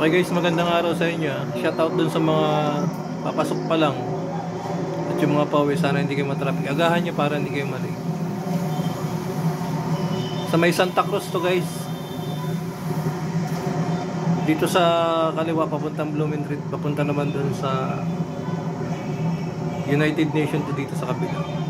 Okay guys, magandang araw sa inyo. Shoutout dun sa mga papasok pa lang at yung mga pauwi, sana hindi kayo matraffic. Agahan nyo para hindi kayo malig. Sa may Santa Cruz to guys, dito sa kaliwa papuntang Blooming Street, papunta naman dun sa United Nations to dito sa kabila.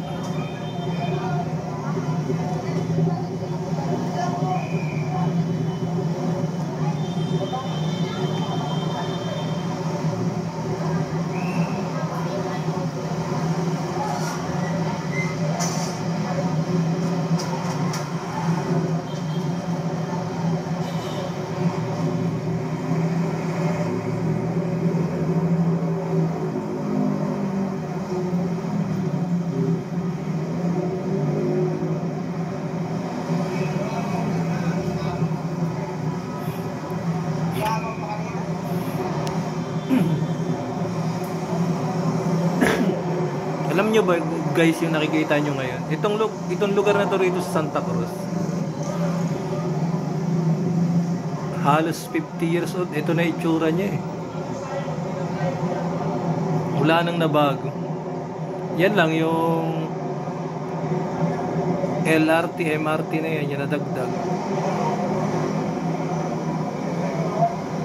Tingnan nyo ba guys yung nakikita nyo ngayon? Itong lugar na to rito sa Santa Cruz. Halos 50 years old. Ito na itsura niya eh. Wala nang nabago. Yan lang yung LRT, MRT na yan. Yan nadagdag.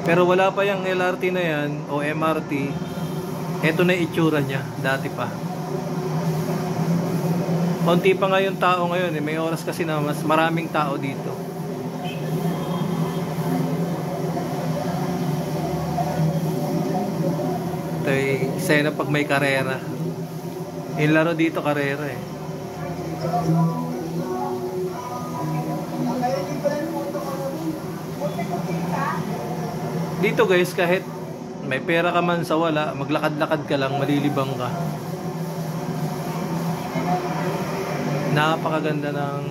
Pero wala pa yung LRT na yan o MRT. Ito na itsura niya. Dati pa. Konti pa nga yung tao ngayon eh. May oras kasi na mas maraming tao dito. Ito ay eksena pag may karera. Yung laro dito karera eh. Dito guys, kahit may pera ka man sa wala, maglakad-lakad ka lang, malilibang ka. Napakaganda ng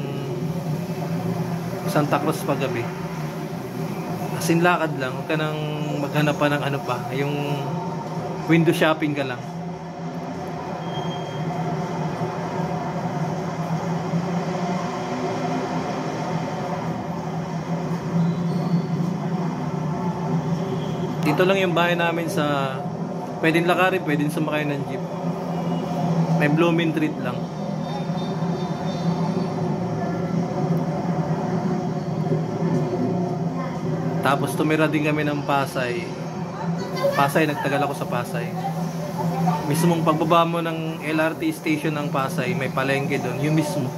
Santa Cruz paggabi. As in lakad lang, huwag ka nang maghanap pa ng ano pa, yung window shopping ka lang. Dito lang yung bahay namin sa pwedeng lakarin, pwedeng sumakay ng jeep. May blooming treat lang. Tapos tumira din kami ng Pasay. Nagtagal ako sa Pasay. Mismong pagbaba mo ng LRT station ng Pasay, may palengke doon, yung mismo.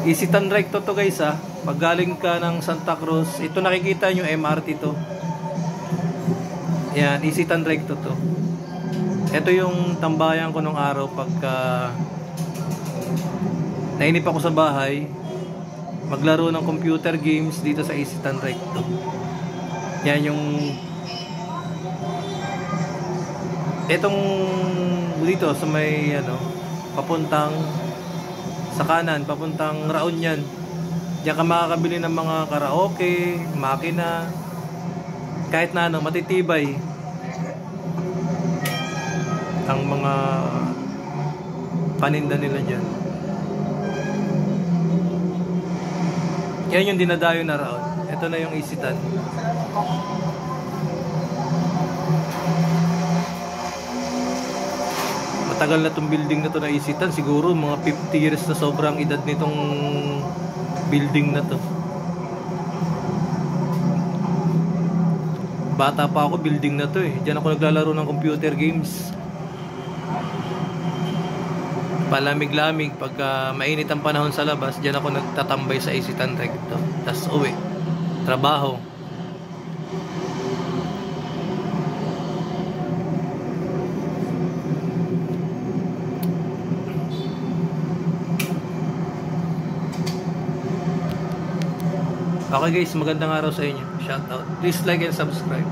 Easy Tan Recto to guys ha. Pag galing ka ng Santa Cruz, ito nakikita nyo MRT to. Yan, Easy Tan Recto to. Ito yung tambayan ko nung araw pagka nainip ako sa bahay, maglaro ng computer games dito sa Easy Tan Recto. Yan yung etong dito sa may ano, papuntang sa kanan, papuntang Raon yan. Diyan ka makakabili ng mga karaoke, makina, kahit na ano, matitibay ang mga paninda nila dyan. Yan yung dinadayo na Raon. Ito na yung Easy Tan. Matagal na itong building na to na Easy Tan. Siguro mga 50 years na sobrang edad nitong building na to. Bata pa ako, building na to eh. Diyan ako naglalaro ng computer games. Palamig-lamig pagka mainit ang panahon sa labas, diyan ako nagtatambay sa Easy Tan Recto. Tas uwi, trabaho. Okay guys, magandang araw sa inyo. Shout out. Please like and subscribe.